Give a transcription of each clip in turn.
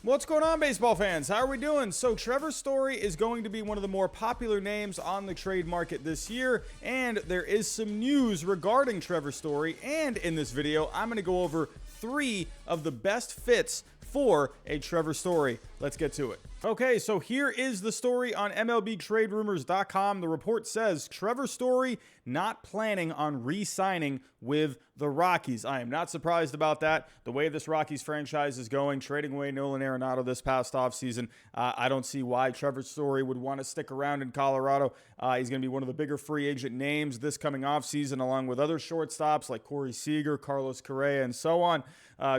What's going on, baseball fans? How are we doing? So Trevor Story is going to be one of the more popular names on the trade market this year, and there is some news regarding Trevor Story, and in this video, I'm going to go over 3 of the best fits for a Trevor Story. Let's get to it. Okay, so here is the story on MLBTradeRumors.com. The report says Trevor Story not planning on re-signing with the Rockies. I am not surprised about that. The way this Rockies franchise is going, trading away Nolan Arenado this past offseason, I don't see why Trevor Story would want to stick around in Colorado. He's going to be one of the bigger free agent names this coming offseason, along with other shortstops like Corey Seager, Carlos Correa, and so on.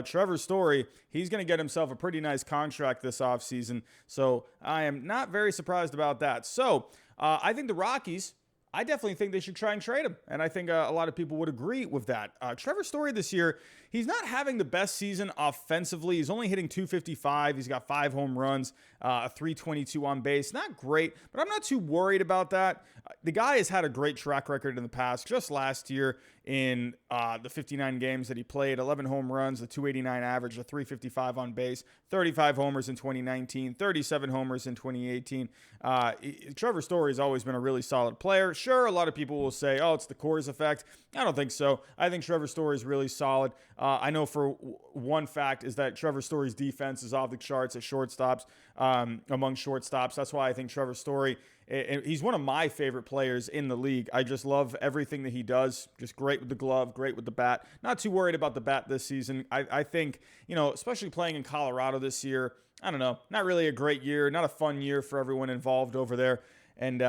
Trevor Story, he's going to get himself a pretty nice contract this offseason. So I am not very surprised about that. So I think the Rockies, I definitely think they should try and trade him. And I think a lot of people would agree with that. Trevor Story this year, he's not having the best season offensively. He's only hitting .255. He's got 5 home runs, a .322 on base. Not great, but I'm not too worried about that. The guy has had a great track record in the past. Just last year in the 59 games that he played, 11 home runs, a .289 average, a .355 on base, 35 homers in 2019, 37 homers in 2018. Trevor Story has always been a really solid player. Sure, a lot of people will say, oh, it's the Coors effect. I don't think so. I think Trevor Story is really solid. I know for one fact is that Trevor Story's defense is off the charts at shortstops, among shortstops. That's why I think Trevor Story, he's one of my favorite players in the league. I just love everything that he does. Just great with the glove, great with the bat. Not too worried about the bat this season. I think, especially playing in Colorado this year, I don't know, not really a great year, not a fun year for everyone involved over there. And,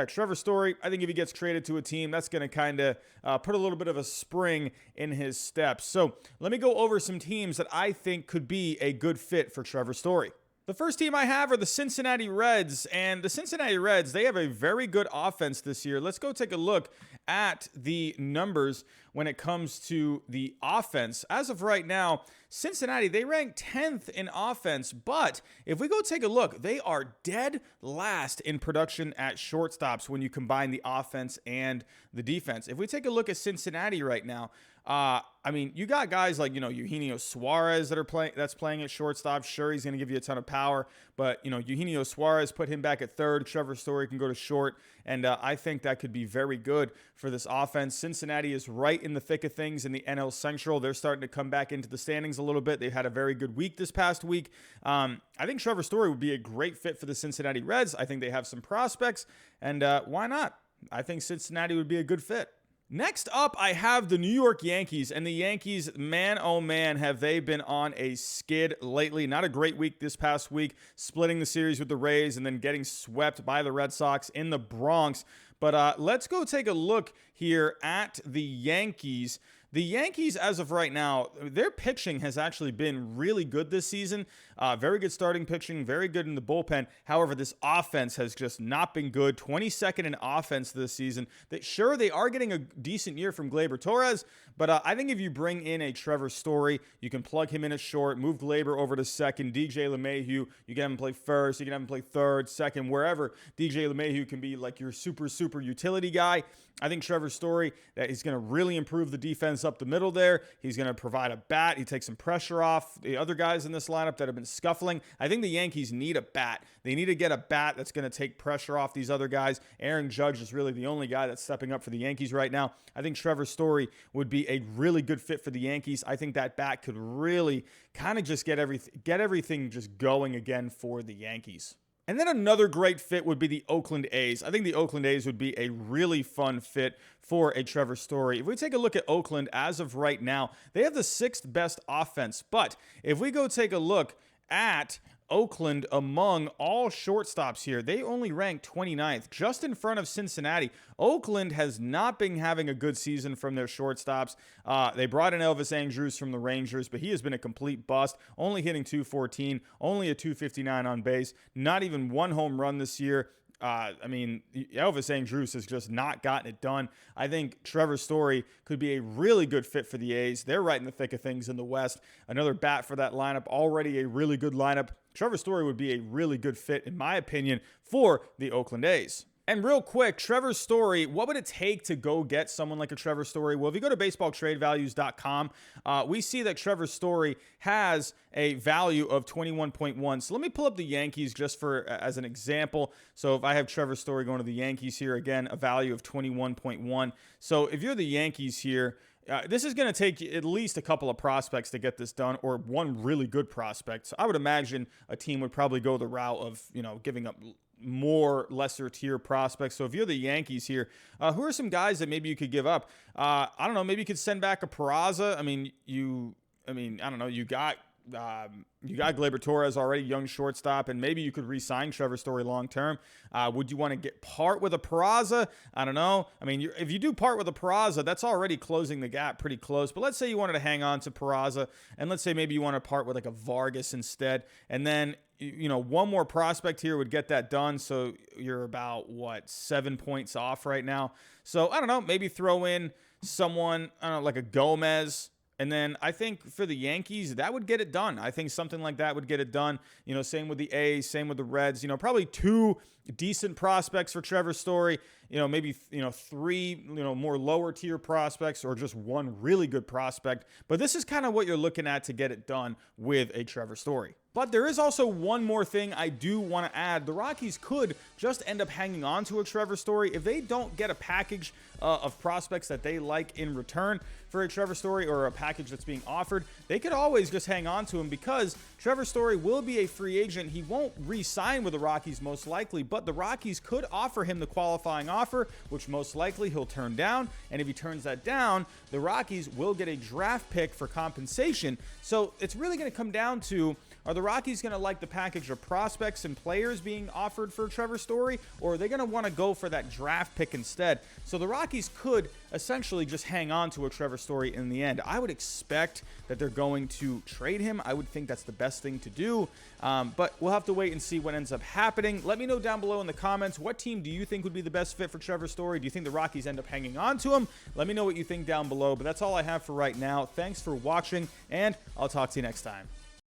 Trevor Story, I think if he gets traded to a team, that's going to kind of put a little bit of a spring in his steps. So let me go over some teams that I think could be a good fit for Trevor Story. The first team I have are the Cincinnati Reds, and the Cincinnati Reds, they have a very good offense this year. Let's go take a look at the numbers when it comes to the offense. As of right now, Cincinnati, they rank 10th in offense, but if we go take a look, they are dead last in production at shortstops when you combine the offense and the defense. If we take a look at Cincinnati right now, you got guys like, Eugenio Suarez that's playing at shortstop. Sure, he's going to give you a ton of power, but, Eugenio Suarez, put him back at third. Trevor Story can go to short, and I think that could be very good for this offense. Cincinnati is right in the thick of things in the NL Central. They're starting to come back into the standings a little bit. They had a very good week this past week. I think Trevor Story would be a great fit for the Cincinnati Reds. I think they have some prospects, and why not? I think Cincinnati would be a good fit. Next up, I have the New York Yankees, and the Yankees, man, oh man, have they been on a skid lately. Not a great week this past week, splitting the series with the Rays and then getting swept by the Red Sox in the Bronx. But let's go take a look here at the Yankees. The Yankees, as of right now, their pitching has actually been really good this season. Very good starting pitching, very good in the bullpen. However, this offense has just not been good. 22nd in offense this season. Sure, they are getting a decent year from Gleyber Torres, but I think if you bring in a Trevor Story, you can plug him in at short, move Gleyber over to second, DJ LeMahieu, you can have him play first, you can have him play third, second, wherever. DJ LeMahieu can be like your super utility guy. I think Trevor Story, that he's going to really improve the defense up the middle there. He's going to provide a bat. He takes some pressure off the other guys in this lineup that have been scuffling. I think the Yankees need a bat. They need to get a bat that's going to take pressure off these other guys. Aaron Judge is really the only guy that's stepping up for the Yankees right now. I think Trevor Story would be a really good fit for the Yankees. I think that bat could really kind of just get everything just going again for the Yankees. And then another great fit would be the Oakland A's. I think the Oakland A's would be a really fun fit for a Trevor Story. If we take a look at Oakland as of right now, they have the 6th best offense. But if we go take a look at Oakland among all shortstops here, they only rank 29th, just in front of Cincinnati. Oakland has not been having a good season from their shortstops. They brought in Elvis Andrus from the Rangers, but he has been a complete bust, only hitting .214, only a .259 on base, not even 1 home run this year. Elvis Andrus has just not gotten it done. I think Trevor Story could be a really good fit for the A's. They're right in the thick of things in the West. Another bat for that lineup, already a really good lineup. Trevor Story would be a really good fit, in my opinion, for the Oakland A's. And real quick, Trevor Story, what would it take to go get someone like a Trevor Story? Well, if you go to baseballtradevalues.com, we see that Trevor Story has a value of 21.1. So let me pull up the Yankees just for as an example. So if I have Trevor Story going to the Yankees here, again, a value of 21.1. So if you're the Yankees here, this is going to take at least a couple of prospects to get this done, or one really good prospect. So I would imagine a team would probably go the route of, giving up more lesser tier prospects. So if you're the Yankees here, who are some guys that maybe you could give up? I don't know. Maybe you could send back a Peraza. I don't know. You got Gleyber Torres already, young shortstop, and maybe you could re-sign Trevor Story long term. Would you want to part with a Peraza? I don't know. If you do part with a Peraza, that's already closing the gap pretty close. But let's say you wanted to hang on to Peraza, and let's say maybe you want to part with like a Vargas instead, and then one more prospect here would get that done. So you're about 7 points off right now. So I don't know, maybe throw in someone, I don't know, like a Gomez. And then I think for the Yankees, that would get it done. I think something like that would get it done. Same with the A's, same with the Reds. Probably two decent prospects for Trevor Story. Maybe three more lower tier prospects, or just one really good prospect. But this is kind of what you're looking at to get it done with a Trevor Story. But there is also one more thing I do want to add. The Rockies could just end up hanging on to a Trevor Story if they don't get a package of prospects that they like in return for a Trevor Story, or a package that's being offered. They could always just hang on to him, because Trevor Story will be a free agent. He won't re-sign with the Rockies most likely, but the Rockies could offer him the qualifying offer, which most likely he'll turn down. And if he turns that down, the Rockies will get a draft pick for compensation. So it's really going to come down to, are the Rockies going to like the package of prospects and players being offered for Trevor Story, or are they going to want to go for that draft pick instead? So the Rockies could essentially just hang on to a Trevor Story in the end. I would expect that they're going to trade him. I would think that's the best thing to do, but we'll have to wait and see what ends up happening. Let me know down below in the comments, what team do you think would be the best fit for Trevor Story? Do you think the Rockies end up hanging on to him? Let me know what you think down below, but that's all I have for right now. Thanks for watching, and I'll talk to you next time.